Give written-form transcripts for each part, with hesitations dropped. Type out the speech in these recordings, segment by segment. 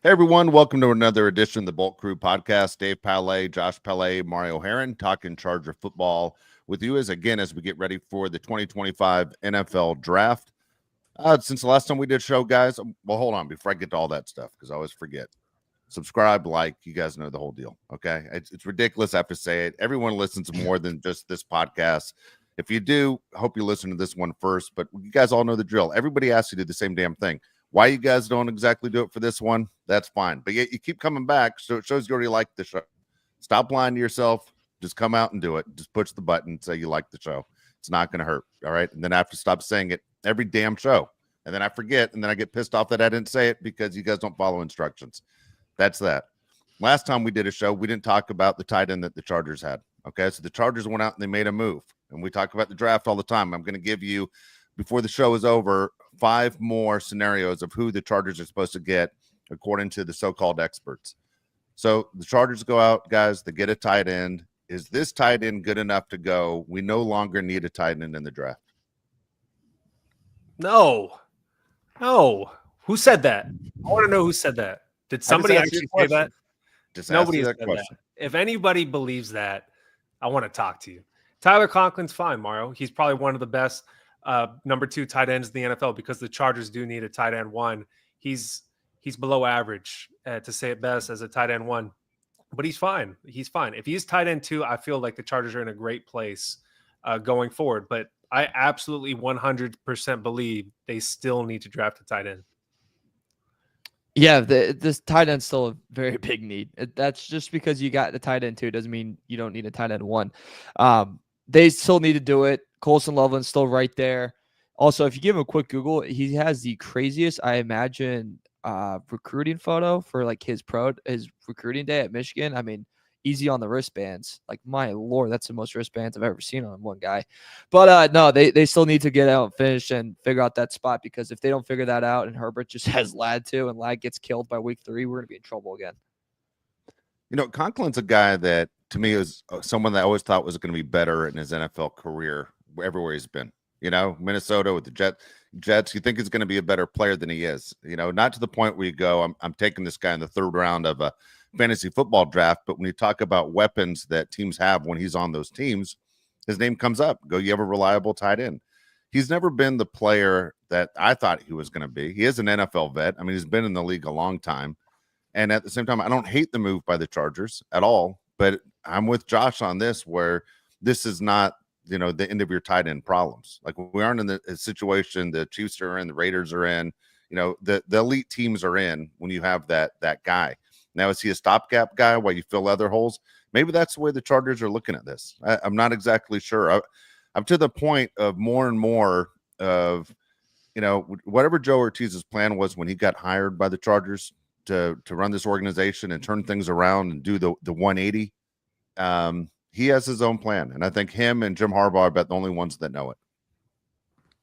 Hey everyone, welcome to another edition of the Bolt Crew podcast. Dave Palais, Josh Palais, Mario Heron talking Charger football with you as we get ready for the 2025 NFL draft. Since the last time we did a show, guys, well, hold on before I get to all that stuff because I always forget. Subscribe, like, you guys know the whole deal. Okay, it's ridiculous I have to say it. Everyone listens to more than just this podcast. If you do, I hope you listen to this one first. But you guys all know the drill. Everybody asks you to do the same damn thing. Why you guys don't exactly do it for this one, that's fine. But yet you keep coming back, so it shows you already like the show. Stop lying to yourself. Just come out and do it. Just push the button, say you like the show. It's not going to hurt. All right. And then I have to stop saying it every damn show. And then I forget. And then I get pissed off that I didn't say it because you guys don't follow instructions. That's that. Last time we did a show, we didn't talk about the tight end that the Chargers had. Okay. So the Chargers went out and they made a move. And we talk about the draft all the time. I'm going to give you, before the show is over, 5 more scenarios of who the Chargers are supposed to get according to the so-called experts. So the Chargers go out, guys, they get a tight end. Is this tight end good enough to go? We no longer need a tight end in the draft. No. Who said that? I want to know who said that. Did somebody actually say that? Nobody said that. If anybody believes that, I want to talk to you. Tyler Conklin's fine, Mario. He's probably one of the best number 2 tight ends in the NFL because the Chargers do need a tight end 1. He's below average, to say it best, as a tight end 1. But he's fine. He's fine. If he's tight end 2, I feel like the Chargers are in a great place going forward. But I absolutely 100% believe they still need to draft a tight end. Yeah, this tight end's still a very big need. That's just because you got the tight end 2 doesn't mean you don't need a tight end 1. They still need to do it. Colson Loveland's still right there. Also, if you give him a quick Google, he has the craziest, I imagine, recruiting photo for like his recruiting day at Michigan. I mean, easy on the wristbands. Like, my Lord, that's the most wristbands I've ever seen on one guy. But no, they still need to get out and finish and figure out that spot, because if they don't figure that out and Herbert just has Ladd too and Ladd gets killed by week 3, we're going to be in trouble again. You know, Conklin's a guy that, to me, is someone that I always thought was going to be better in his NFL career everywhere he's been. You know, Minnesota with the Jets, you think he's going to be a better player than he is. You know, not to the point where you go, I'm taking this guy in the 3rd round of a fantasy football draft. But when you talk about weapons that teams have when he's on those teams, his name comes up. Go, you have a reliable tight end. He's never been the player that I thought he was going to be. He is an NFL vet. I mean, he's been in the league a long time. And at the same time, I don't hate the move by the Chargers at all, but I'm with Josh on this, where this is not, you know, the end of your tight end problems. Like, we aren't in the situation the Chiefs are in, the Raiders are in, you know, the elite teams are in when you have that guy. Now, is he a stopgap guy while you fill other holes? Maybe that's the way the Chargers are looking at this. I'm not exactly sure. I'm to the point of more and more of, you know, whatever Joe Ortiz's plan was when he got hired by the Chargers to run this organization and turn things around and do the 180. He has his own plan, and I think him and Jim Harbaugh are about the only ones that know it.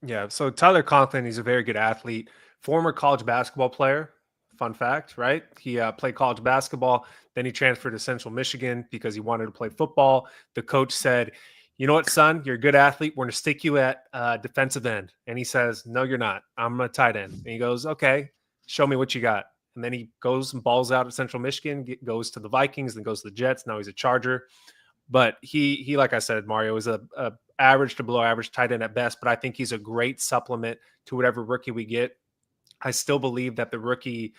Yeah, so Tyler Conklin, he's a very good athlete, former college basketball player. Fun fact, right? He played college basketball, then he transferred to Central Michigan because he wanted to play football. The coach said, "You know what, son? You're a good athlete. We're going to stick you at defensive end." And he says, "No, you're not. I'm a tight end." And he goes, "Okay, show me what you got." And then he goes and balls out at Central Michigan, goes to the Vikings, then goes to the Jets. Now he's a Charger. But he like I said, Mario, is a average to below average tight end at best. But I think he's a great supplement to whatever rookie we get. I still believe that the rookie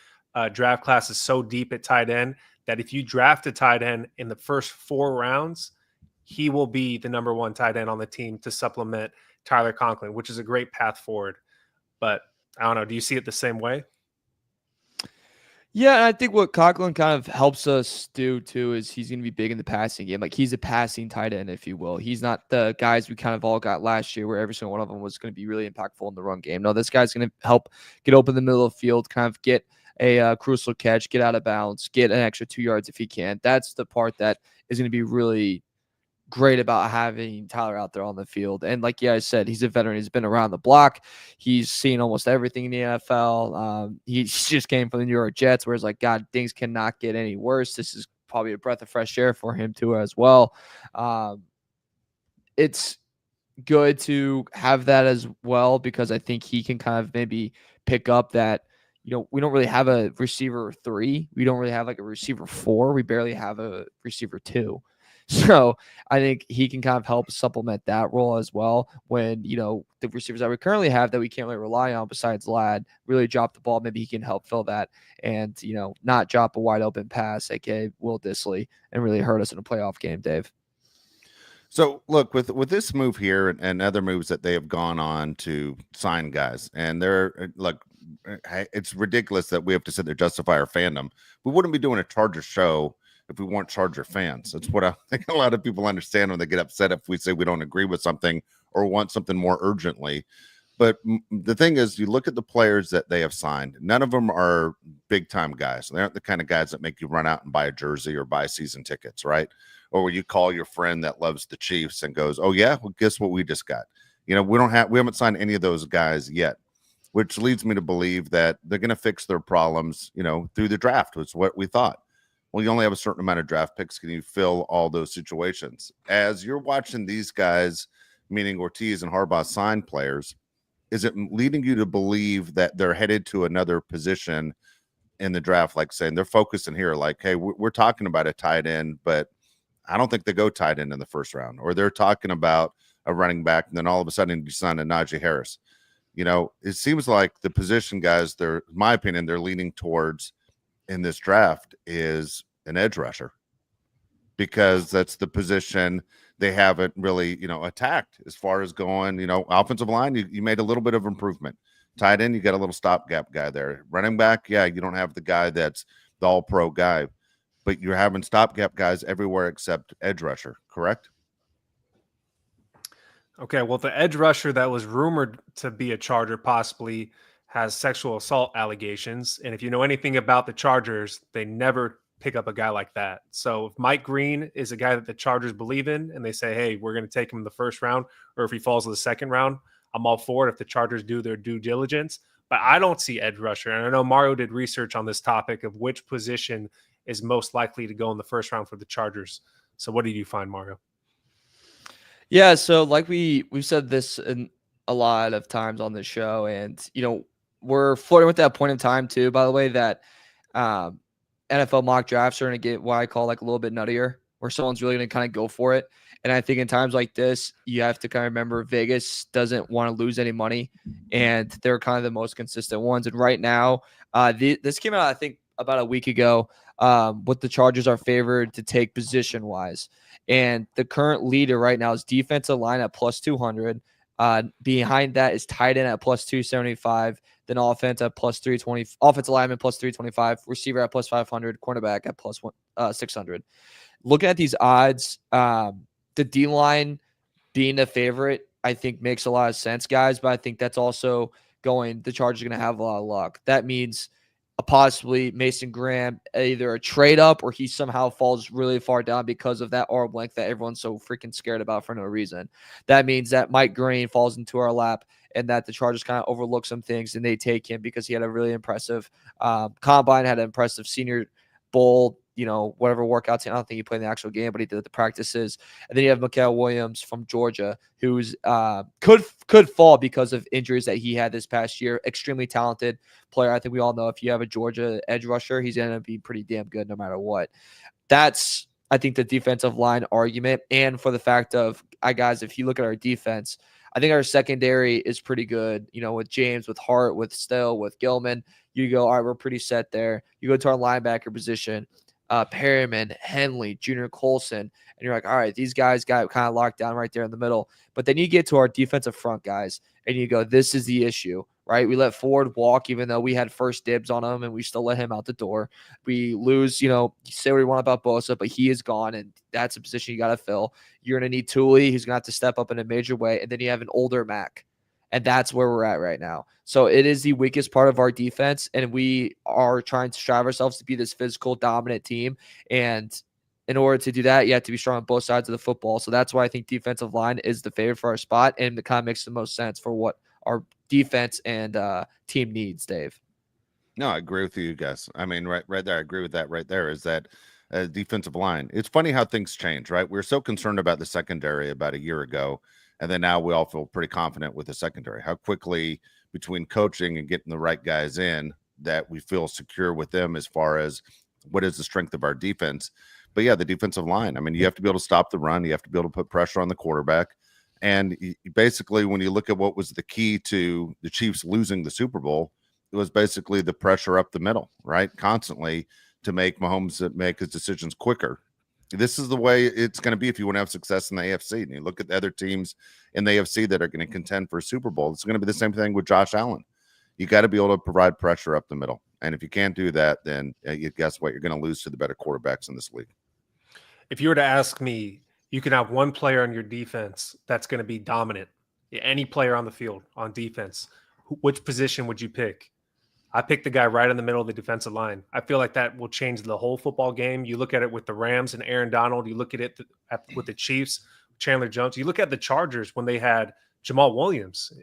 draft class is so deep at tight end that if you draft a tight end in the first 4 rounds, he will be the number 1 tight end on the team to supplement Tyler Conklin, which is a great path forward. But I don't know. Do you see it the same way? Yeah, and I think what Conklin kind of helps us do too is he's going to be big in the passing game. Like, he's a passing tight end, if you will. He's not the guys we kind of all got last year where every single one of them was going to be really impactful in the run game. No, this guy's going to help get open the middle of the field, kind of get a crucial catch, get out of bounds, get an extra 2 yards if he can. That's the part that is going to be really great about having Tyler out there on the field. And like I said, he's a veteran. He's been around the block. He's seen almost everything in the NFL. He just came from the New York Jets, where it's like, God, things cannot get any worse. This is probably a breath of fresh air for him too as well. It's good to have that as well, because I think he can kind of maybe pick up that, we don't really have a receiver 3. We don't really have like a receiver 4. We barely have a receiver 2. So I think he can kind of help supplement that role as well when, the receivers that we currently have that we can't really rely on besides Ladd really drop the ball. Maybe he can help fill that and, not drop a wide open pass, aka Will Dissly, and really hurt us in a playoff game, Dave. So look, with this move here and other moves that they have gone on to sign guys, and they're it's ridiculous that we have to sit there justify our fandom. We wouldn't be doing a Charger show if we weren't Charger fans. That's what I think a lot of people understand when they get upset if we say we don't agree with something or want something more urgently. But the thing is, you look at the players that they have signed, none of them are big time guys. They aren't the kind of guys that make you run out and buy a jersey or buy season tickets, right? Or where you call your friend that loves the Chiefs and goes, "Oh yeah, well, guess what we just got?" We haven't signed any of those guys yet, which leads me to believe that they're going to fix their problems, through the draft, was what we thought. Well, you only have a certain amount of draft picks. Can you fill all those situations? As you're watching these guys, meaning Ortiz and Harbaugh, sign players, is it leading you to believe that they're headed to another position in the draft, like saying they're focusing here, like, hey, we're talking about a tight end, but I don't think they go tight end in the first round, or they're talking about a running back, and then all of a sudden you sign a Najee Harris. It seems like the position guys, in my opinion, they're leaning towards in this draft is an edge rusher, because that's the position they haven't really, attacked as far as going, offensive line. You made a little bit of improvement. Tight end, you got a little stopgap guy there. Running back, yeah, you don't have the guy that's the all-pro guy, but you're having stopgap guys everywhere except edge rusher, correct? Okay, well, the edge rusher that was rumored to be a Charger possibly has sexual assault allegations. And if you know anything about the Chargers, they never pick up a guy like that. So if Mike Green is a guy that the Chargers believe in and they say, hey, we're going to take him in the first round, or if he falls in the second round, I'm all for it if the Chargers do their due diligence. But I don't see edge rusher. And I know Mario did research on this topic of which position is most likely to go in the first round for the Chargers. So what did you find, Mario? Yeah, so like we've said this in a lot of times on the show, and we're flirting with that point in time too, by the way, that NFL mock drafts are going to get what I call like a little bit nuttier, where someone's really going to kind of go for it. And I think in times like this, you have to kind of remember Vegas doesn't want to lose any money, and they're kind of the most consistent ones. And right now, this came out, I think, about a week ago, what the Chargers are favored to take position-wise. And the current leader right now is defensive line at plus 200. Behind that is tight end at plus 275. Then offense at plus 320. Offensive lineman plus 325. Receiver at plus 500. Cornerback at plus 600. Looking at these odds, the D line being the favorite, I think makes a lot of sense, guys. But I think that's also the Chargers are going to have a lot of luck. That means possibly Mason Graham, either a trade up or he somehow falls really far down because of that arm length that everyone's so freaking scared about for no reason. That means that Mike Green falls into our lap and that the Chargers kind of overlook some things and they take him because he had a really impressive combine, had an impressive Senior Bowl, whatever workouts. I don't think he played in the actual game, but he did the practices. And then you have Mikael Williams from Georgia, who's could fall because of injuries that he had this past year. Extremely talented player. I think we all know if you have a Georgia edge rusher, he's going to be pretty damn good no matter what. That's, I think, the defensive line argument. And for the fact of, guys, if you look at our defense, I think our secondary is pretty good, with James, with Hart, with Still, with Gilman. You go, all right, we're pretty set there. You go to our linebacker position, Perryman, Henley, Junior Colson, and you're like, all right, these guys got kind of locked down right there in the middle. But then you get to our defensive front guys, and you go, this is the issue, right? We let Ford walk, even though we had first dibs on him, and we still let him out the door. We lose, you say what you want about Bosa, but he is gone, and that's a position you got to fill. You're going to need Tooley, who's going to have to step up in a major way, and then you have an older Mac. And that's where we're at right now. So it is the weakest part of our defense, and we are trying to strive ourselves to be this physical, dominant team. And in order to do that, you have to be strong on both sides of the football. So that's why I think defensive line is the favorite for our spot, and it kind of makes the most sense for what our defense and team needs, Dave. No, I agree with you guys. I mean, right there, I agree with that right there, is that defensive line. It's funny how things change, right? We were so concerned about the secondary about a year ago, and then now we all feel pretty confident with the secondary. How quickly, between coaching and getting the right guys in, that we feel secure with them as far as what is the strength of our defense. But yeah, the defensive line. I mean, you have to be able to stop the run. You have to be able to put pressure on the quarterback. And basically, when you look at what was the key to the Chiefs losing the Super Bowl, it was basically the pressure up the middle, right? Constantly to make Mahomes make his decisions quicker. This is the way it's going to be if you want to have success in the AFC. And you look at the other teams in the AFC that are going to contend for a Super Bowl. It's going to be the same thing with Josh Allen. You got to be able to provide pressure up the middle. And if you can't do that, then you guess what? You're going to lose to the better quarterbacks in this league. If you were to ask me, you can have one player on your defense that's going to be dominant. Any player on the field on defense, which position would you pick? I picked the guy right in the middle of the defensive line. I feel like that will change the whole football game. You look at it with the Rams and Aaron Donald. You look at it with the Chiefs, Chandler Jones. You look at the Chargers when they had Jamal Williams.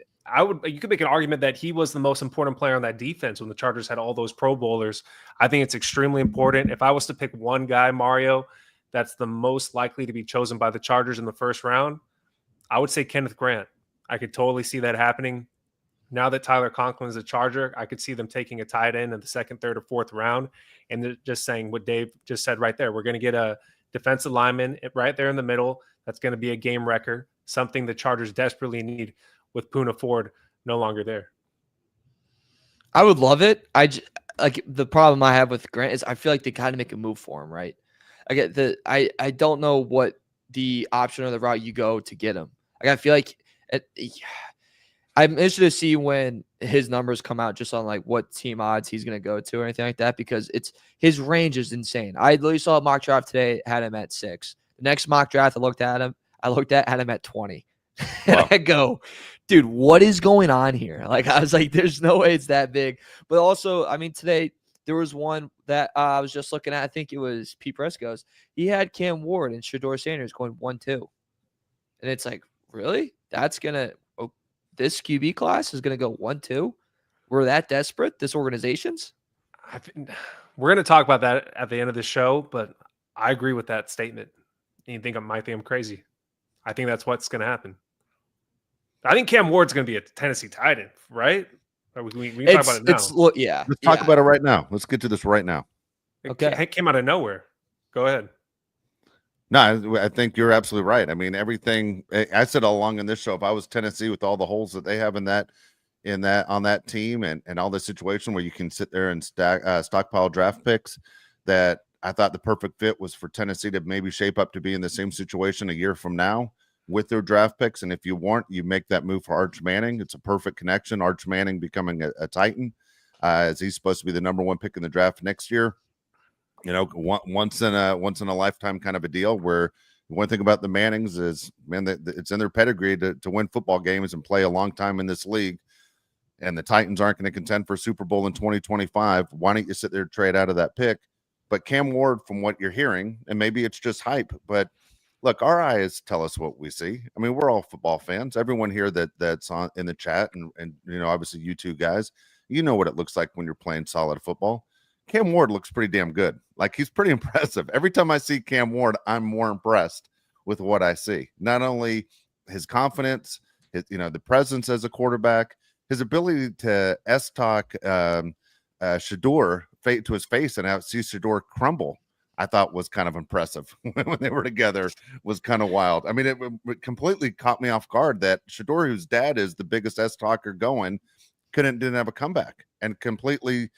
You could make an argument that he was the most important player on that defense when the Chargers had all those Pro Bowlers. I think it's extremely important. If I was to pick one guy, Mario, that's the most likely to be chosen by the Chargers in the first round, I would say Kenneth Grant. I could totally see that happening. Now that Tyler Conklin is a Charger, I could see them taking a tight end in the second, third, or fourth round. And they're just saying what Dave just said right there. We're going to get a defensive lineman right there in the middle. That's going to be a game wrecker, something the Chargers desperately need with Poona Ford no longer there. I would love it. Like the problem I have with Grant is I feel like they kind of make a move for him, right? I don't know what the option or the route you go to get him. Like I feel like I'm interested to see when his numbers come out just on like what team odds he's going to go to or anything like that, because his range is insane. I literally saw a mock draft today, had him at 6. The next mock draft I looked at him at 20. And Wow. I go, dude, what is going on here? Like, I was like, there's no way it's that big. But also, I mean, today there was one that I was just looking at. I think it was Pete Briscoe's. He had Cam Ward and Shador Sanders going 1-2. And it's like, really? That's going to – this QB class is going to go 1-2? We're that desperate, this organization's? We're going to talk about that at the end of the show, but I agree with that statement. You think I'm crazy. I think that's what's going to happen. I think Cam Ward's going to be a Tennessee tight end, right? We can talk about it now. Let's talk about it right now. Let's get to this right now. Okay. It came out of nowhere. Go ahead. No, I think you're absolutely right. I mean, everything I said all along in this show, if I was Tennessee with all the holes that they have on that team and all the situation where you can sit there and stockpile draft picks, that I thought the perfect fit was for Tennessee to maybe shape up to be in the same situation a year from now with their draft picks. And if you want, you make that move for Arch Manning. It's a perfect connection. Arch Manning becoming a Titan, as he's supposed to be the number 1 pick in the draft next year. You know, once in a lifetime kind of a deal. Where one thing about the Mannings is, man, it's in their pedigree to win football games and play a long time in this league. And the Titans aren't going to contend for a Super Bowl in 2025. Why don't you sit there and trade out of that pick? But Cam Ward, from what you're hearing, and maybe it's just hype, but look, our eyes tell us what we see. I mean, we're all football fans. Everyone here that's on in the chat, and you know, obviously you two guys, you know what it looks like when you're playing solid football. Cam Ward looks pretty damn good. Like, he's pretty impressive. Every time I see Cam Ward, I'm more impressed with what I see. Not only his confidence, the presence as a quarterback, his ability to S-talk Shador to his face and see Shador crumble, I thought was kind of impressive when they were together. Was kind of wild. I mean, it completely caught me off guard that Shador, whose dad is the biggest S-talker going, didn't have a comeback and completely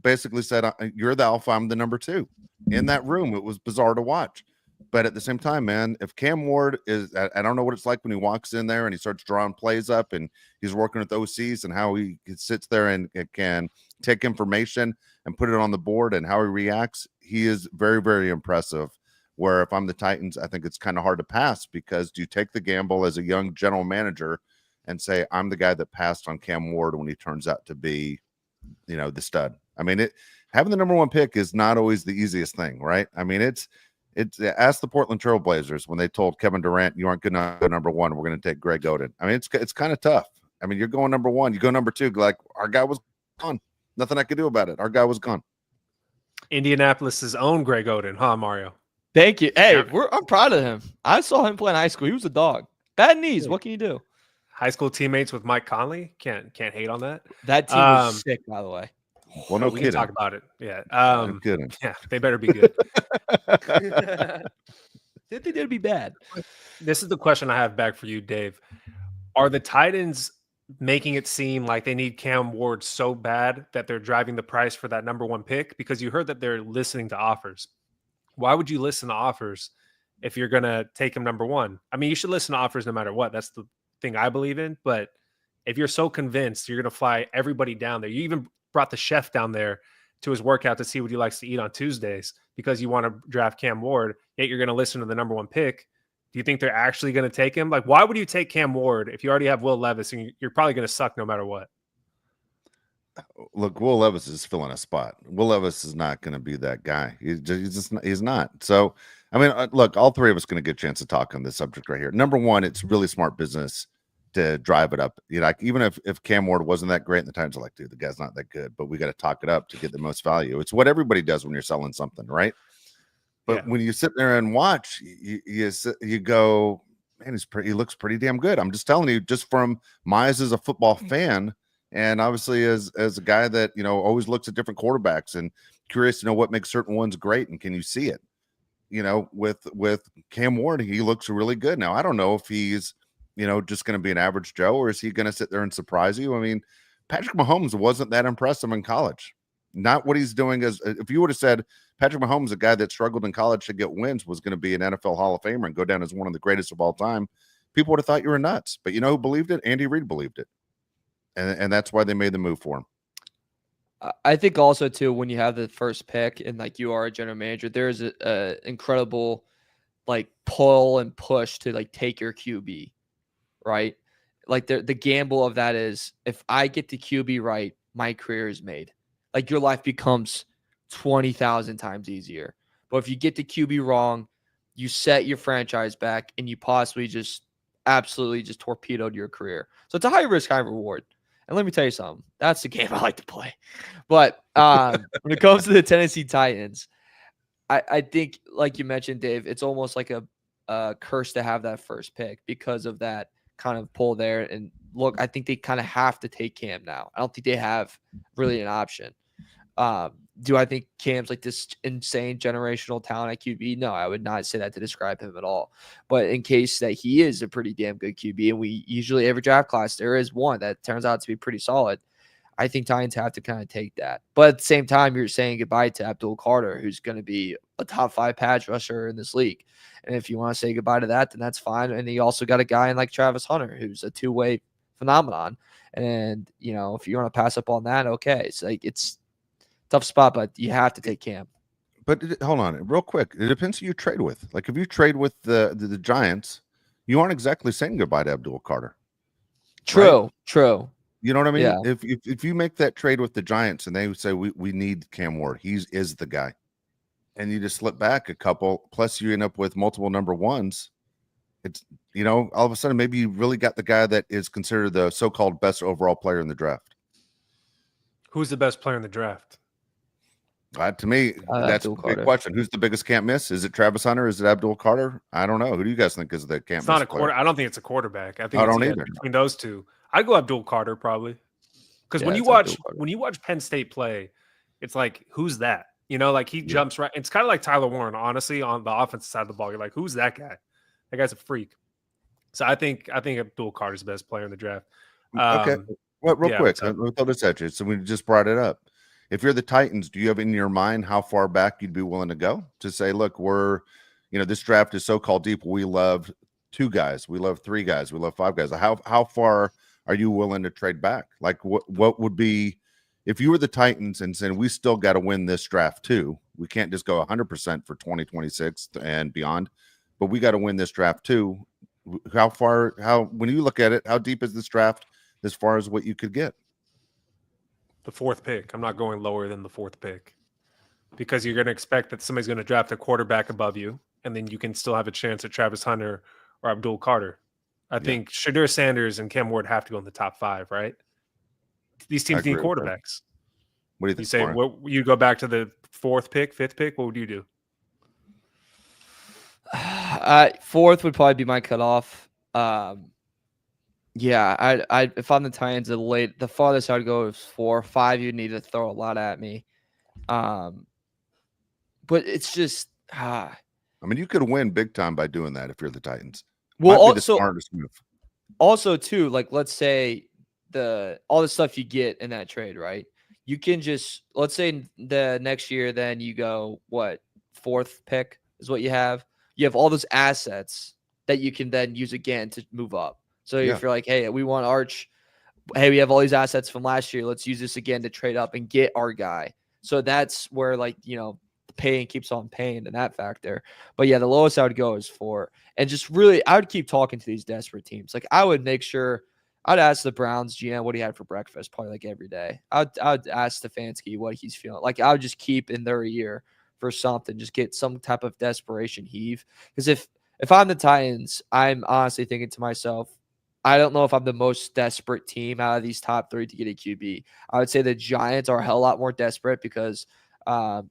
basically said, you're the alpha, I'm the number 2 in that room. It was bizarre to watch. But at the same time, man, if Cam Ward is, I don't know what it's like when he walks in there and he starts drawing plays up and he's working with OCs and how he sits there and can take information and put it on the board and how he reacts. He is very, very impressive. Where if I'm the Titans, I think it's kind of hard to pass, because do you take the gamble as a young general manager and say, I'm the guy that passed on Cam Ward when he turns out to be, the stud? I mean, having the number 1 pick is not always the easiest thing, right? I mean, it's ask the Portland Trail Blazers when they told Kevin Durant, you aren't going to go number 1. We're going to take Greg Oden. I mean, it's kind of tough. I mean, you're going number 1, you go number 2. Like, our guy was gone. Nothing I could do about it. Our guy was gone. Indianapolis's own Greg Oden, huh, Mario? Thank you. Hey, I'm proud of him. I saw him play in high school. He was a dog. Bad knees. What can you do? High school teammates with Mike Conley. Can't hate on that. That team was sick, by the way. Well, no we can kidding. talk about it. Yeah. No kidding. Yeah, they better be good. Didn't think they'd be bad. This is the question I have back for you, Dave. Are the Titans making it seem like they need Cam Ward so bad that they're driving the price for that number one pick? Because you heard that they're listening to offers. Why would you listen to offers if you're going to take him number one? I mean, you should listen to offers no matter what. That's the thing I believe in. But if you're so convinced you're going to fly everybody down there, you even brought the chef down there to his workout to see what he likes to eat on Tuesdays because you want to draft Cam Ward, yet you're going to listen to the number one pick. Do you think they're actually going to take him? Like, why would you take Cam Ward if you already have Will Levis and you're probably going to suck no matter what? Look, Will Levis is filling a spot. Will Levis is not going to be that guy. He's not. So, I mean, look, all three of us going to get a chance to talk on this subject right here. Number one, it's really smart business to drive it up. You know, like even if Cam Ward wasn't that great, and the Titans are like, dude, the guy's not that good, but we got to talk it up to get the most value. It's what everybody does when you're selling something, right? But when you sit there and watch, you go, man, he looks pretty damn good. I'm just telling you, just from my eyes as a football fan, and obviously as a guy that, you know, always looks at different quarterbacks and curious to know what makes certain ones great, and can you see it? You know, with Cam Ward, he looks really good. Now, I don't know if he's, you know, just going to be an average Joe, or is he going to sit there and surprise you? I mean, Patrick Mahomes wasn't that impressive in college. Not what he's doing as if you would have said Patrick Mahomes, a guy that struggled in college to get wins, was going to be an NFL Hall of Famer and go down as one of the greatest of all time, people would have thought you were nuts. But you know who believed it? Andy Reid believed it. And that's why they made the move for him. I think also too, when you have the first pick and like you are a general manager, there's a incredible like pull and push to like take your QB, right? Like the gamble of that is, if I get the QB right, my career is made. Like your life becomes 20,000 times easier. But if you get the QB wrong, you set your franchise back and you possibly just absolutely just torpedoed your career. So it's a high risk, high reward. And let me tell you something, that's the game I like to play. But when it comes to the Tennessee Titans, I think, like you mentioned, Dave, it's almost like a curse to have that first pick because of that kind of pull there. And look, I think they kind of have to take Cam now. I don't think they have really an option. Do I think Cam's like this insane generational talent at QB? No, I would not say that to describe him at all. But in case that he is a pretty damn good QB, and we usually every draft class there is one that turns out to be pretty solid, I think Titans have to kind of take that. But at the same time, you're saying goodbye to Abdul Carter, who's going to be a top 5 pass rusher in this league. And if you want to say goodbye to that, then that's fine. And you also got a guy in like Travis Hunter, who's a two-way phenomenon. And, you know, if you want to pass up on that, okay. It's like it's tough spot, but you have to take Cam. But hold on, real quick. It depends who you trade with. Like if you trade with the Giants, you aren't exactly saying goodbye to Abdul Carter. True, right? true. You know what I mean? Yeah. If you make that trade with the Giants and they say we need Cam Ward, he is the guy, and you just slip back a couple, plus you end up with multiple number ones. It's, you know, all of a sudden maybe you really got the guy that is considered the so-called best overall player in the draft. Who's the best player in the draft? To me, that's a big question. Who's the biggest can't miss? Is it Travis Hunter? Is it Abdul Carter? I don't know. Who do you guys think is the can't miss? It's not a player? I don't think it's a quarterback. I think I don't either. Between those two, I'd go Abdul Carter probably. Because when you watch Penn State play, it's like, who's that? You know, like he jumps right. It's kind of like Tyler Warren, honestly, on the offensive side of the ball. You're like, who's that guy? That guy's a freak. So I think Abdul Carter's the best player in the draft. Okay. Well, real quick, we'll throw this at you. So we just brought it up. If you're the Titans, do you have in your mind how far back you'd be willing to go to say, look, this draft is so-called deep. We love 2 guys. We love 3 guys. We love 5 guys. How far are you willing to trade back? Like what would be, if you were the Titans and saying, we still got to win this draft too. We can't just go 100% for 2026 and beyond, but we got to win this draft too. When you look at it, how deep is this draft as far as what you could get? The 4th pick. I'm not going lower than the 4th pick because you're going to expect that somebody's going to draft a quarterback above you, and then you can still have a chance at Travis Hunter or Abdul Carter. I think Shadur Sanders and Cam Ward have to go in the top 5, right? These teams need quarterbacks. What do you think? You say you go back to the 4th pick, 5th pick? What would you do? 4th would probably be my cutoff. Yeah, I if I'm the Titans, the farthest I'd go is 4. 5, you'd need to throw a lot at me. But it's just I mean, you could win big time by doing that if you're the Titans. well, Might be the also smartest move. too, like let's say all the stuff you get in that trade, right? You can just let's say the next year, then you go what 4th pick is what you have. You have all those assets that you can then use again to move up. So Yeah. if you're like, hey, we want Arch, hey, we have all these assets from last year. Let's use this again to trade up and get our guy. So that's where the paying keeps on paying in that factor. But yeah, the lowest I would go is 4. And just really, I would keep talking to these desperate teams. Like I would make sure I'd ask the Browns GM what he had for breakfast, probably like every day. I'd ask Stefanski what he's feeling. Like I would just keep in their ear for something, just get some type of desperation heave. Because if I'm the Titans, I'm honestly thinking to myself, I don't know if I'm the most desperate team out of these top 3 to get a QB. I would say the Giants are a hell lot more desperate because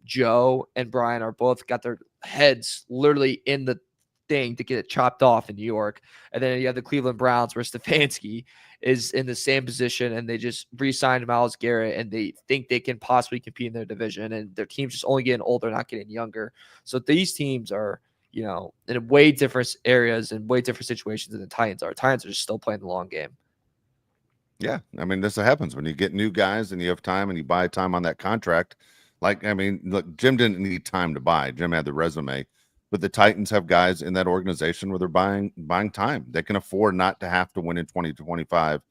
Joe and Brian are both got their heads literally in the thing to get it chopped off in New York. And then you have the Cleveland Browns where Stefanski is in the same position and they just re-signed Myles Garrett and they think they can possibly compete in their division and their team's just only getting older, not getting younger. So these teams are, in way different areas and way different situations than the Titans are. Titans are just still playing the long game. Yeah. I mean, this happens when you get new guys and you have time and you buy time on that contract. Like, I mean, look, Jim didn't need time to buy. Jim had the resume, but the Titans have guys in that organization where they're buying time. They can afford not to have to win in 2025.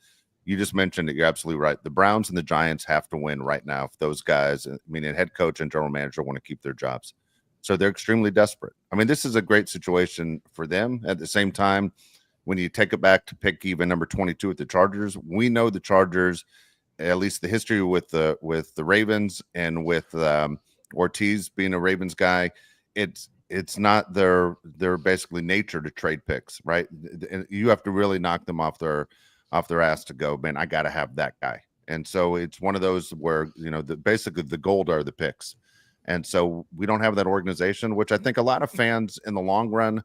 You just mentioned it. You're absolutely right. The Browns and the Giants have to win right now if those guys, I mean, head coach and general manager want to keep their jobs. So they're extremely desperate. I mean, this is a great situation for them. At the same time, when you take it back to pick even number 22 at the Chargers, we know the Chargers, at least the history with the Ravens and with Ortiz being a Ravens guy, it's not their basically nature to trade picks, right? You have to really knock them off their ass to go, man, I got to have that guy. And so it's one of those where, basically the gold are the picks. And so we don't have that organization, which I think a lot of fans in the long run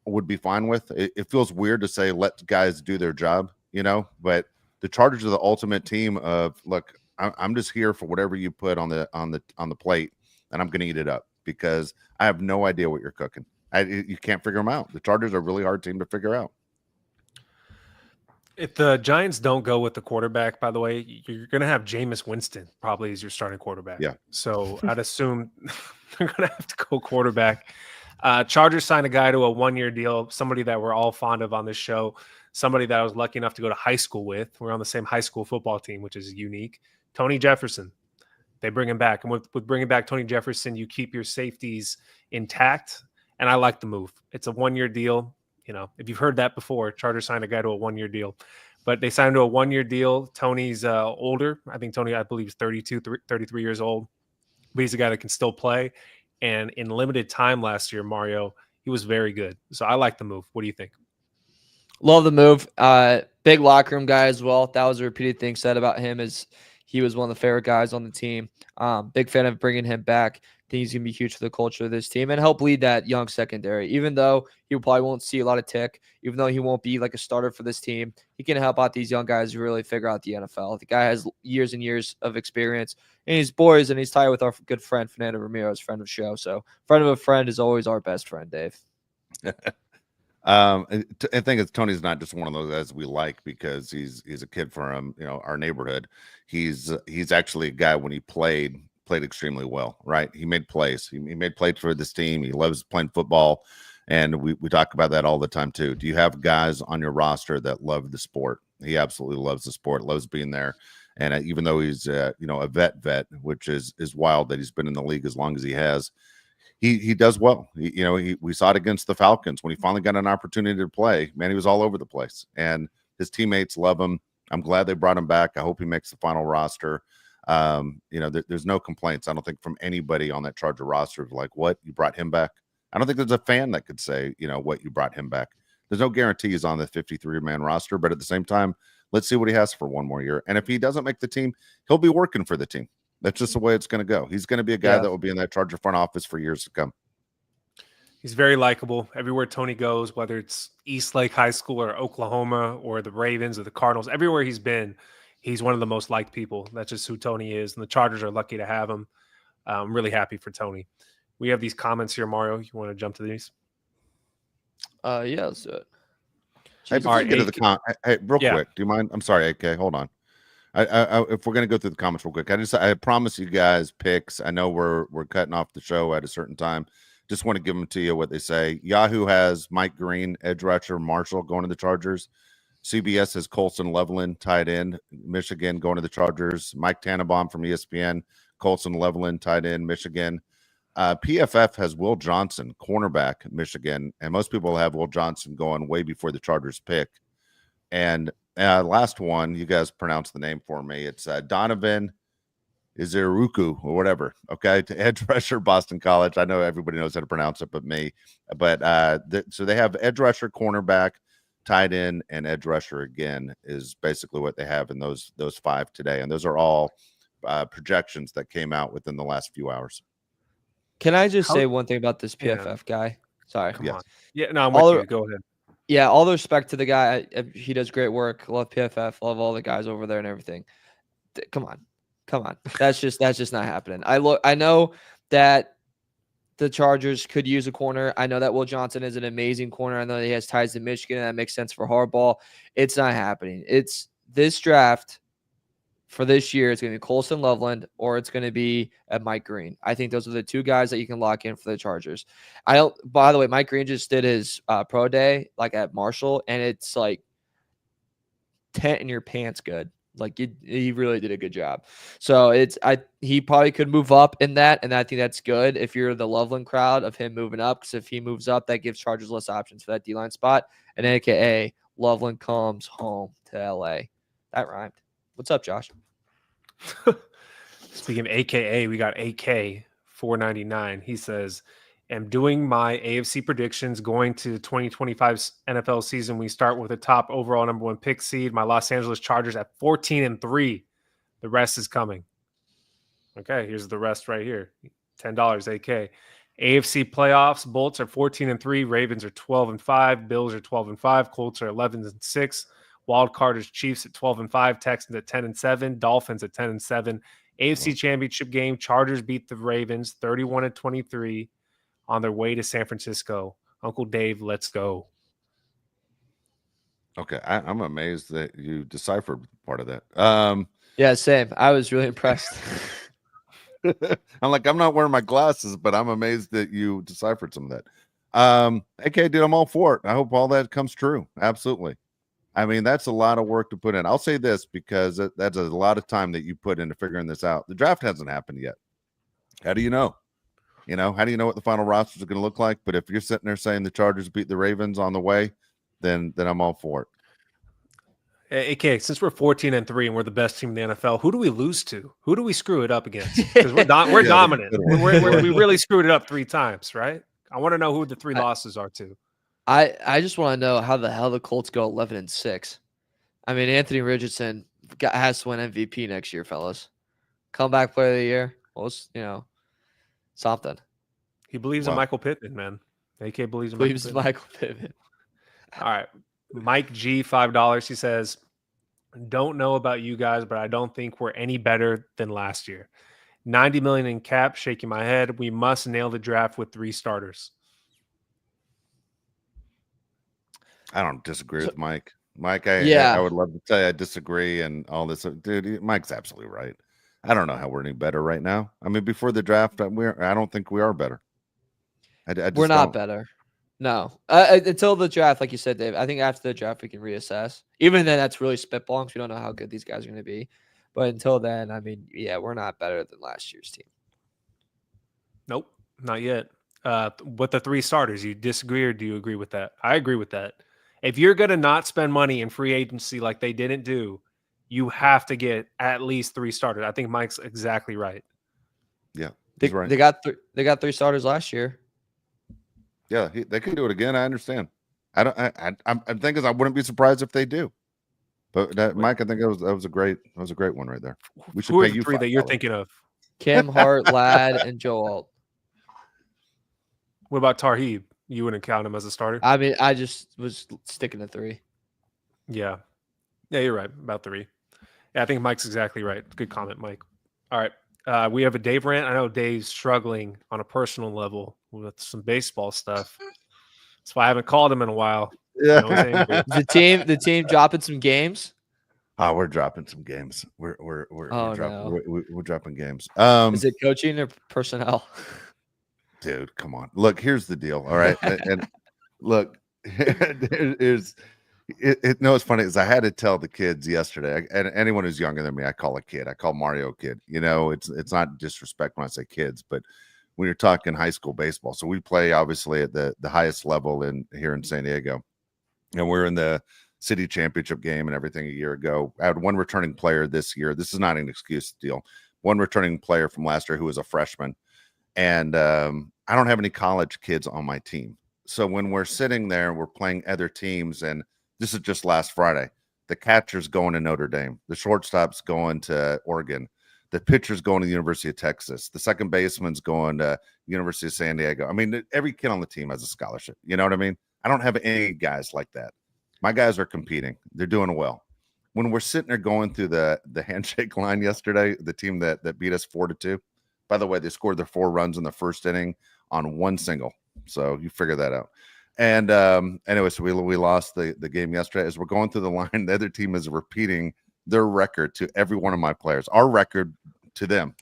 would be fine with. It feels weird to say, let guys do their job, but the Chargers are the ultimate team of, look, I'm just here for whatever you put on the plate and I'm going to eat it up because I have no idea what you're cooking. You can't figure them out. The Chargers are a really hard team to figure out. If the Giants don't go with the quarterback, by the way, you're going to have Jameis Winston probably as your starting quarterback. Yeah. So I'd assume they're going to have to go quarterback. Chargers signed a guy to a 1-year deal, somebody that we're all fond of on this show, somebody that I was lucky enough to go to high school with. We're on the same high school football team, which is unique. Tony Jefferson. They bring him back. And with bringing back Tony Jefferson, you keep your safeties intact. And I like the move. It's a 1-year deal. If you've heard that before, Chargers signed a guy to a 1-year deal, but they signed to a 1-year deal. Tony's older. I think Tony, I believe, is 32, 33 years old, but he's a guy that can still play. And in limited time last year, Mario, he was very good. So I like the move. What do you think? Love the move. Big locker room guy as well. That was a repeated thing said about him is he was one of the favorite guys on the team. Big fan of bringing him back. Think he's going to be huge for the culture of this team and help lead that young secondary. Even though he probably won't see a lot of tick, even though he won't be like a starter for this team, he can help out these young guys really figure out the NFL. The guy has years and years of experience, and he's boys, and he's tied with our good friend Fernando Ramirez, friend of the show. So friend of a friend is always our best friend, Dave. I think Tony's not just one of those guys we like because he's a kid from our neighborhood. He's actually a guy when he played extremely well, right? He made plays. He made plays for this team. He loves playing football, and we talk about that all the time too. Do you have guys on your roster that love the sport? He absolutely loves the sport, loves being there. And even though he's a vet, which is wild that he's been in the league as long as he has, he does well. We saw it against the Falcons when he finally got an opportunity to play. Man, he was all over the place, and his teammates love him. I'm glad they brought him back. I hope he makes the final roster. There's no complaints, I don't think, from anybody on that Charger roster of like, what, you brought him back? I don't think there's a fan that could say, what, you brought him back. There's no guarantees on the 53-man roster, but at the same time, let's see what he has for one more year. And if he doesn't make the team, he'll be working for the team. That's just the way it's going to go. He's going to be a guy that will be in that Charger front office for years to come. He's very likable. Everywhere Tony goes, whether it's Eastlake High School or Oklahoma or the Ravens or the Cardinals, everywhere he's been, he's one of the most liked people. That's just who Tony is. And the Chargers are lucky to have him. I'm really happy for Tony. We have these comments here, Mario. You want to jump to these? Yeah, let's do it. Hey, before we get to the real quick, do you mind? I'm sorry, AK, hold on. If we're gonna go through the comments real quick, I promise you guys picks. I know we're cutting off the show at a certain time. Just want to give them to you what they say. Yahoo has Mike Green, edge rusher, Marshall going to the Chargers. CBS has Colson Leveland, tight end, Michigan going to the Chargers. Mike Tannenbaum from ESPN, Colson Leveland, tight end, Michigan. PFF has Will Johnson, cornerback, Michigan, and most people have Will Johnson going way before the Chargers pick. And last one, you guys pronounce the name for me. It's Donovan Izuruku or whatever. Okay, to edge rusher, Boston College. I know everybody knows how to pronounce it, but me. But so they have edge rusher, cornerback, tight end, and edge rusher again is basically what they have in those five today, and those are all projections that came out within the last few hours. Can I just say one thing about this PFF guy? Sorry. Come on. Yeah, no, I'm with you. Go ahead. Yeah, all the respect to the guy. He does great work. Love PFF. Love all the guys over there and everything. Come on. That's just not happening. I know that the Chargers could use a corner. I know that Will Johnson is an amazing corner. I know that he has ties to Michigan, and that makes sense for Harbaugh. It's not happening. It's this draft for this year. It's going to be Colson Loveland or it's going to be Mike Green. I think those are the two guys that you can lock in for the Chargers. By the way, Mike Green just did his pro day like at Marshall, and it's like tent in your pants good. Like he really did a good job. So he probably could move up in that, and I think that's good if you're the Loveland crowd of him moving up, because if he moves up, that gives Chargers less options for that D-line spot. And AKA Loveland comes home to LA. That rhymed. What's up, Josh? Speaking of AKA, we got AK 499. He says, I'm doing my AFC predictions going to 2025 NFL season. We start with the top overall number 1 pick seed, my Los Angeles Chargers at 14-3. The rest is coming. Okay, here's the rest right here. $10 AK. AFC playoffs, Bolts are 14-3, Ravens are 12-5, Bills are 12-5, Colts are 11-6. Wild card is Chiefs at 12-5, Texans at 10-7, Dolphins at 10-7. AFC Championship game, Chargers beat the Ravens 31-23 on their way to San Francisco. Uncle Dave, let's go. Okay, I'm amazed that you deciphered part of that. Yeah, same. I was really impressed. I'm like, I'm not wearing my glasses, but I'm amazed that you deciphered some of that. AK, dude, I'm all for it. I hope all that comes true. Absolutely. I mean, that's a lot of work to put in. I'll say this because that's a lot of time that you put into figuring this out. The draft hasn't happened yet. How do you know? How do you know what the final rosters are going to look like? But if you're sitting there saying the Chargers beat the Ravens on the way, then I'm all for it. AK, since we're 14-3 and we're the best team in the NFL, who do we lose to? Who do we screw it up against? Because we're dominant. We really screwed it up 3 times, right? I want to know who the 3 losses are to. I just want to know how the hell the Colts go 11-6. I mean, Anthony Richardson has to win MVP next year, fellas. Comeback player of the year. Well, something. He believes in Michael Pittman, man. AK believes in Michael Pittman. All right. Mike G, $5. He says, don't know about you guys, but I don't think we're any better than last year. $90 million in cap, shaking my head. We must nail the draft with 3 starters. I don't disagree with Mike. Mike, I would love to say I disagree and all this. Dude, Mike's absolutely right. I don't know how we're any better right now. I mean, before the draft, I don't think we are better. We're not better. No. Until the draft, like you said, Dave. I think after the draft, we can reassess. Even then, that's really spitballing because we don't know how good these guys are going to be. But until then, I mean, yeah, we're not better than last year's team. Nope, not yet. With the 3 starters, you disagree or do you agree with that? I agree with that. If you're going to not spend money in free agency like they didn't do, you have to get at least 3 starters. I think Mike's exactly right. Yeah, he's right. They got 3 starters last year. Yeah, they can do it again. I understand. I'm thinking I wouldn't be surprised if they do. But Mike, I think that was a great one right there. We should pay you 3 that you're thinking of. Kim Hart, Ladd, and Joe Alt. What about Tarheeb? You wouldn't count him as a starter? I mean, I just was sticking to 3. Yeah. Yeah, you're right. About 3. Yeah, I think Mike's exactly right. Good comment, Mike. All right. We have a Dave rant. I know Dave's struggling on a personal level with some baseball stuff. That's why I haven't called him in a while. I know he's angry. The team dropping some games. Oh, we're dropping some games. We're Oh, dropping no. we're dropping games. Is it coaching or personnel? Dude, come on. Look, here's the deal. All right. And look, it's funny is I had to tell the kids yesterday, and anyone who's younger than me, I call a kid. I call Mario a kid. You know, it's not disrespect when I say kids, but when you're talking high school baseball. So we play obviously at the highest level here in San Diego. And we're in the city championship game and everything a year ago. I had one returning player this year. This is not an excuse deal. One returning player from last year who was a freshman. And I don't have any college kids on my team. So when we're sitting there, we're playing other teams, and this is just last Friday. The catcher's going to Notre Dame. The shortstop's going to Oregon. The pitcher's going to the University of Texas. The second baseman's going to University of San Diego. I mean, every kid on the team has a scholarship. You know what I mean? I don't have any guys like that. My guys are competing. They're doing well. When we're sitting there going through the handshake line yesterday, the team that beat us 4-2, by the way, they scored their 4 runs in the first inning on one single. So you figure that out. And anyway, so we lost the game yesterday. As we're going through the line, the other team is repeating their record to every one of my players. Our record to them,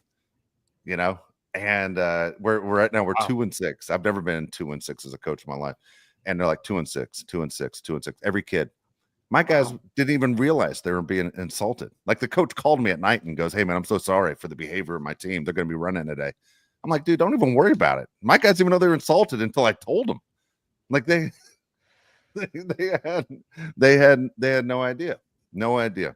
you know. And we're right now we're 2-6. I've never been 2-6 as a coach in my life. And they're like 2-6, 2-6, 2-6. Every kid. My guys didn't even realize they were being insulted. Like the coach called me at night and goes, "Hey man, I'm so sorry for the behavior of my team. They're going to be running today." I'm like, dude, don't even worry about it. My guys even know they were insulted until I told them. Like they had no idea. No idea.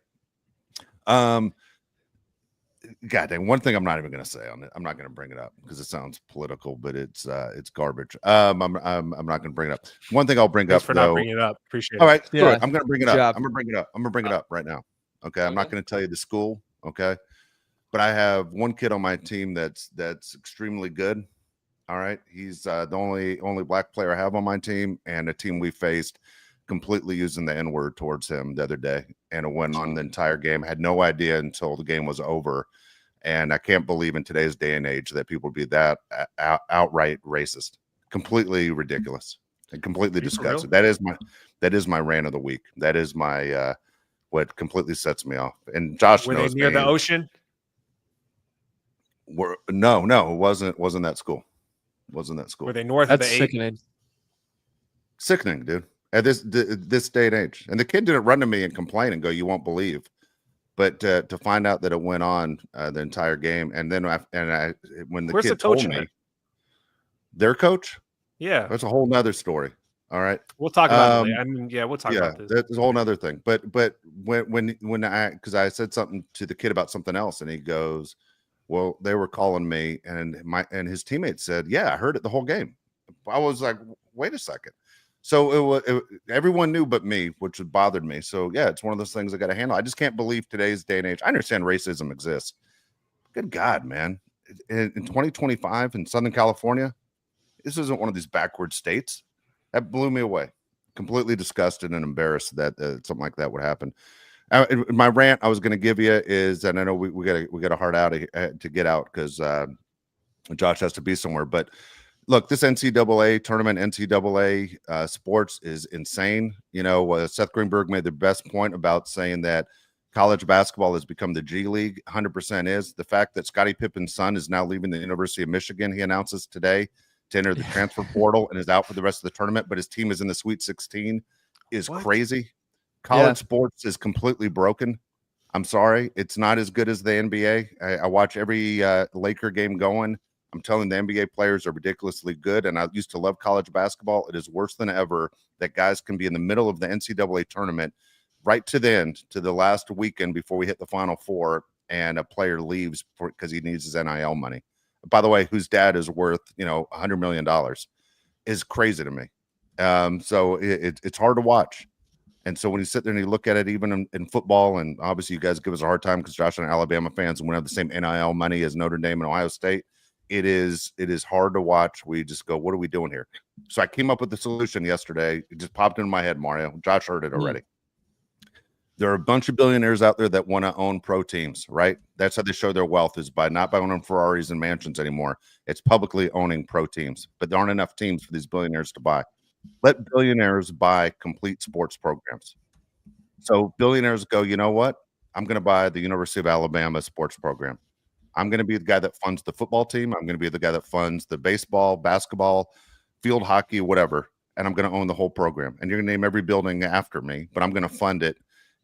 God dang, one thing I'm not even going to say on it. I'm not going to bring it up because it sounds political, but it's garbage. I'm not going to bring it up. One thing I'll bring Thanks up for though. not bringing it up. Appreciate All it. right, Yeah, I'm going to bring it up. I'm going to bring it up. I'm going to bring it up right now. Okay, I'm not going to tell you the school. Okay, but I have one kid on my team that's extremely good. All right, he's the only black player I have on my team, and a team we faced completely using the N-word towards him the other day, and it went on the entire game. Had no idea until the game was over. And I can't believe in today's day and age that people would be that outright racist. Completely ridiculous and completely disgusting. That is my rant of the week. That is my what completely sets me off. And Josh Were knows they near me. the ocean? No, it wasn't that school. Wasn't that school? Were they north of the 8? Sickening, dude. At this day and age. And the kid didn't run to me and complain and go, "You won't believe." But to find out that it went on the entire game, and then when the kid told me, their coach, yeah, that's a whole nother story. All right, we'll talk about it later. I mean, yeah, we'll talk about this. That's a whole nother thing. But when I said something to the kid about something else, and he goes, "Well, they were calling me," and his teammates said, "Yeah, I heard it the whole game." I was like, "Wait a second." So everyone knew but me, which bothered me. So yeah, it's one of those things I got to handle. I just can't believe today's day and age. I understand racism exists. Good God, man! In 2025 in Southern California, this isn't one of these backward states. That blew me away. Completely disgusted and embarrassed that something like that would happen. My rant I was going to give you is, and I know we got a hard out to get out because Josh has to be somewhere, but. Look, this NCAA tournament, NCAA sports is insane. You know, Seth Greenberg made the best point about saying that college basketball has become the G League. 100% is. The fact that Scottie Pippen's son is now leaving the University of Michigan, he announces today, to enter the transfer portal and is out for the rest of the tournament, but his team is in the Sweet 16 is crazy. College sports is completely broken. I'm sorry. It's not as good as the NBA. I watch every Laker game going. I'm telling the NBA players are ridiculously good, and I used to love college basketball. It is worse than ever that guys can be in the middle of the NCAA tournament right to the end, to the last weekend before we hit the Final Four, and a player leaves because he needs his NIL money. By the way, whose dad is worth, $100 million is crazy to me. So it's hard to watch. And so when you sit there and you look at it, even in football, and obviously you guys give us a hard time because Josh and Alabama fans, and we have the same NIL money as Notre Dame and Ohio State. it is hard to watch. We just go, what are we doing here? So I came up with the solution yesterday. It just popped into my head, Mario. Josh heard it already. There are a bunch of billionaires out there that want to own pro teams, right? That's how they show their wealth, is by not by owning Ferraris and mansions anymore. It's publicly owning pro teams, but there aren't enough teams for these billionaires to buy. Let billionaires buy complete sports programs. So billionaires go, you know what? I'm going to buy the University of Alabama sports program. I'm going to be the guy that funds the football team. I'm going to be the guy that funds the baseball, basketball, field hockey, whatever. And I'm going to own the whole program. And you're going to name every building after me, but I'm going to fund it.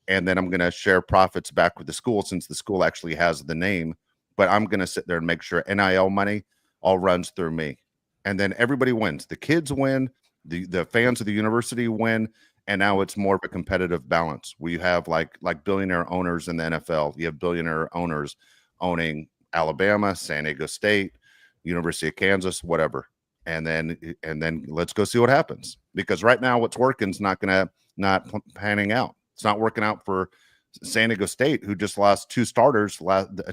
And then I'm going to share profits back with the school, since the school actually has the name. But I'm going to sit there and make sure NIL money all runs through me. And then everybody wins. The kids win. The fans of the university win. And now it's more of a competitive balance. We have like billionaire owners in the NFL. You have billionaire owners owning Alabama, San Diego State, University of Kansas, whatever. And then let's go see what happens. Because right now what's working is not panning out. It's not working out for San Diego State, who just lost 2 starters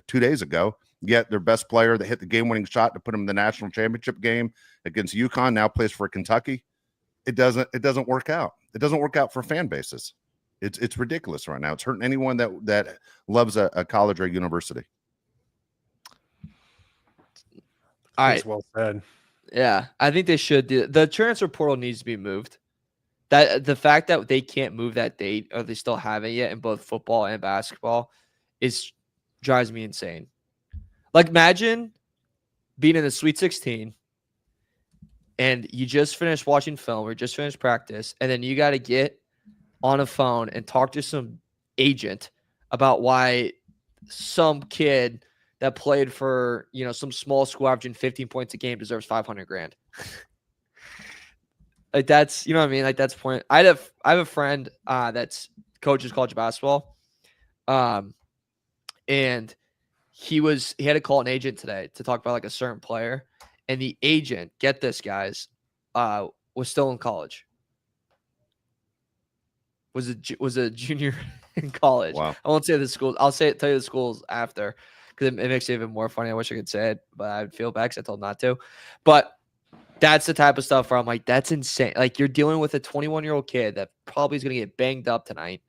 2 days ago. Yet their best player that hit the game-winning shot to put them in the national championship game against UConn now plays for Kentucky. It doesn't work out. It doesn't work out for fan bases. It's ridiculous right now. It's hurting anyone that loves a college or a university. All right. That's well said. Yeah, I think they should do. The transfer portal needs to be moved. That the fact that they can't move that date, or they still haven't yet in both football and basketball, drives me insane. Like, imagine being in the Sweet 16 and you just finished watching film or just finished practice, and then you got to get on a phone and talk to some agent about why some kid that played for, some small school averaging 15 points a game deserves $500,000. Like, that's, you know what I mean? Like, that's point. I have a friend that's coaches college basketball. And he had to call an agent today to talk about like a certain player. And the agent, get this, guys, was still in college. Was a junior in college. Wow. I won't say the schools. I'll tell you the schools after, because it makes it even more funny. I wish I could say it, but I would feel bad because I told not to. But that's the type of stuff where I'm like, that's insane. Like, you're dealing with a 21-year-old kid that probably is going to get banged up tonight.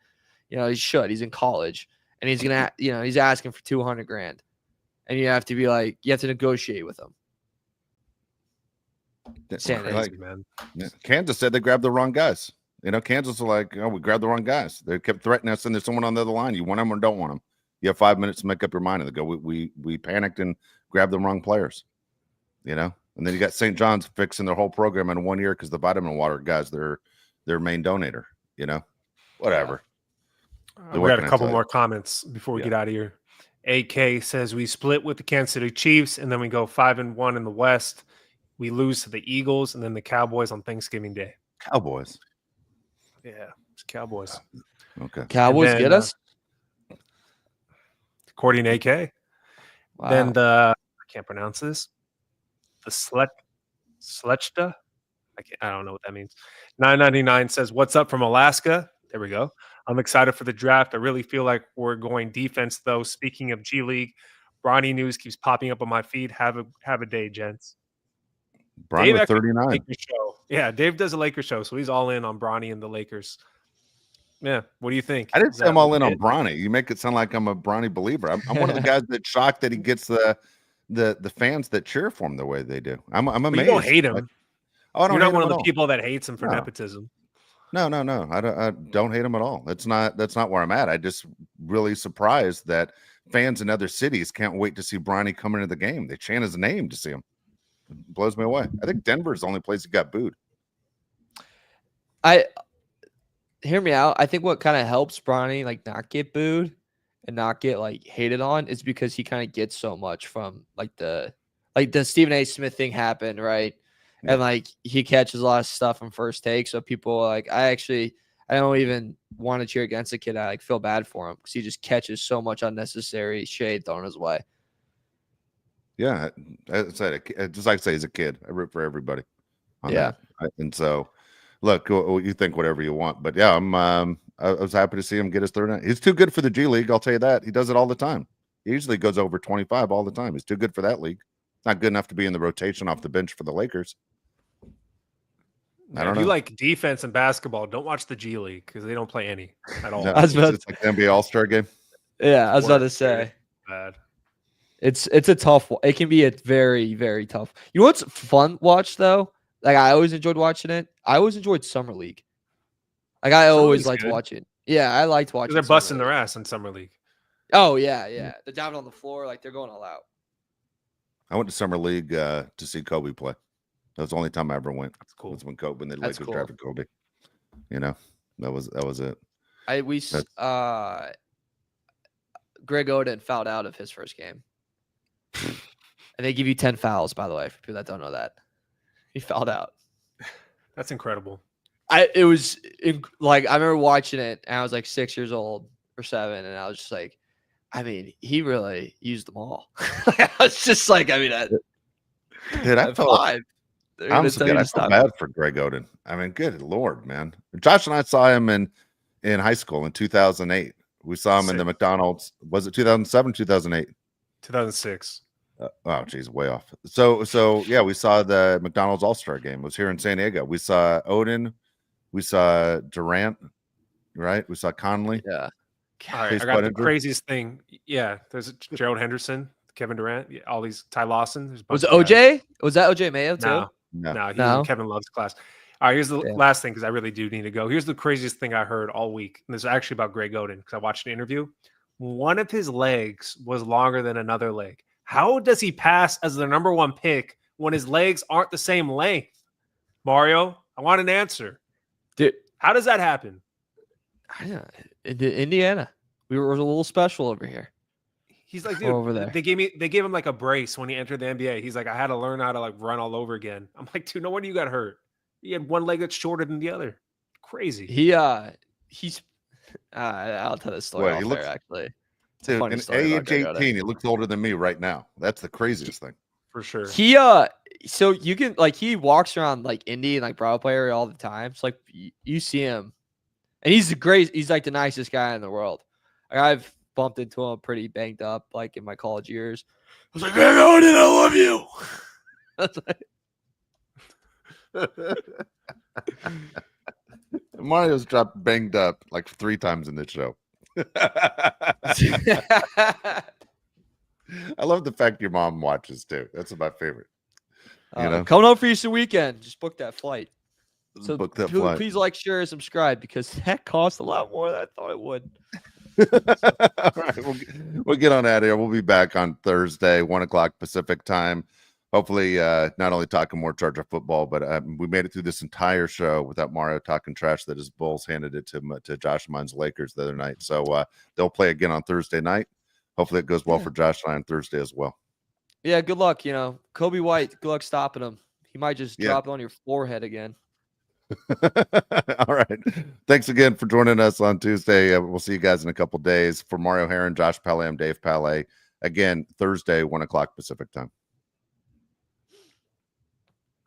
He should. He's in college, and he's going to, he's asking for $200,000, and you have to be like, you have to negotiate with him. Crazy, man. Kansas said they grabbed the wrong guys. Kansas was like, we grabbed the wrong guys. They kept threatening us, and there's someone on the other line. You want them or don't want them? You have 5 minutes to make up your mind. And they go, we panicked and grabbed the wrong players. And then you got St. John's fixing their whole program in 1 year because the vitamin water guys, their main donator. Whatever. We got a couple more comments before we get out of here. AK says we split with the Kansas City Chiefs, and then we go 5-1 in the West. We lose to the Eagles and then the Cowboys on Thanksgiving Day. Cowboys. Yeah, it's Cowboys. Okay. Cowboys get us? According to AK. Wow. Then I can't pronounce this. The Slechta? I don't know what that means. 999 says, what's up from Alaska? There we go. I'm excited for the draft. I really feel like we're going defense, though. Speaking of G League, Bronny news keeps popping up on my feed. Have a day, gents. Bronny with 39. Lakers show. Yeah, Dave does a Lakers show, so he's all in on Bronny and the Lakers. Yeah, what do you think? I didn't say I'm all in on Bronny. You make it sound like I'm a Bronny believer. I'm one of the guys that's shocked that he gets the fans that cheer for him the way they do. I'm amazed. You don't hate him. You're not one of the people that hates him for nepotism. No. I don't hate him at all. That's not where I'm at. I just really surprised that fans in other cities can't wait to see Bronny come into the game. They chant his name to see him. It blows me away. I think Denver's the only place he got booed. Hear me out. I think what kind of helps Bronny like not get booed and not get like hated on is because he kind of gets so much from the Stephen A. Smith thing happened, right? Yeah. And like he catches a lot of stuff from First Take, so people are like, I don't even want to cheer against the kid. I feel bad for him because he just catches so much unnecessary shade thrown his way. Yeah, just like I say, he's a kid. I root for everybody. Yeah, and so look, you think whatever you want, but yeah, I was happy to see him get his third night. He's too good for the G League. I'll tell you that. He does it all the time. He usually goes over 25 all the time. He's too good for that league. Not good enough to be in the rotation off the bench for the Lakers. I don't If know. you like defense and basketball, don't watch the G League because they don't play any at all. No, I was about it's like the NBA All-Star game. Yeah, I was about to Worst, say. dude. Bad. It's a tough one. It can be a very, very tough. You know what's fun watch though? Like I always enjoyed watching it. I always enjoyed Summer League. Like I Summer always League's liked good. watching. Yeah, I liked watching. They're Summer busting League. their ass in summer league. Oh yeah. They're down on the floor, like they're going all out. I went to Summer League to see Kobe play. That was the only time I ever went. That's cool. Was when the That's Lakers cool. drafted Kobe. You know, that was it. Greg Oden fouled out of his first game. And they give you 10 fouls, by the way, for people that don't know that. He fouled out. That's incredible. I remember watching it and I was like 6 years old or 7, and I was just like, I mean, he really used them all. I was just like, I mean, Dude, I felt 5. I felt bad for Greg Oden. I mean, good Lord, man. Josh and I saw him in high school in 2008. We saw him in the McDonald's. Was it 2007, 2008? 2006. Oh, geez, way off. So yeah, we saw the McDonald's All-Star game. It was here in San Diego. We saw Oden. We saw Durant, right? We saw Conley. Yeah. All right, I got the craziest thing. Yeah, there's Gerald Henderson, Kevin Durant, all these Ty Lawson. There's a bunch Was it of guys. OJ? Was that OJ Mayo too? No, he's in Kevin Love's class. All right, here's the last thing because I really do need to go. Here's the craziest thing I heard all week. And this is actually about Greg Oden because I watched an interview. One of his legs was longer than another leg. How does he pass as the number 1 pick when his legs aren't the same length? Mario, I want an answer. Dude, how does that happen? Indiana. We were a little special over here. He's like, dude, over there. They gave him like a brace when he entered the NBA. He's like, I had to learn how to like run all over again. I'm like, dude, no wonder you got hurt. He had one leg that's shorter than the other. Crazy. He's I'll tell this story off there, actually. Dude, in age 18, he looks older than me right now. That's the craziest thing. For sure. So you can he walks around like Indy and like Bravo area all the time. So like you see him, and he's like the nicest guy in the world. Like, I've bumped into him pretty banged up like in my college years. I was like, "Hey, Oden, I love you." Mario's dropped banged up like 3 times in this show. I love the fact your mom watches too. That's my favorite. You know, coming up for Easter weekend. Just book that flight. So book that flight. Please like, share, and subscribe because that costs a lot more than I thought it would. All right, we'll get on out of here. We'll be back on Thursday, 1:00 Pacific time. Hopefully, not only talking more Charger football, but we made it through this entire show without Mario talking trash that his Bulls handed it to Josh and mine's Lakers the other night. So they'll play again on Thursday night. Hopefully, it goes well for Josh and I on Thursday as well. Yeah, good luck. You know, Kobe White, good luck stopping him. He might just drop it on your forehead again. All right. Thanks again for joining us on Tuesday. We'll see you guys in a couple days. For Mario Heron, Josh Pele, I'm Dave Pele. Again, Thursday, 1:00 Pacific time.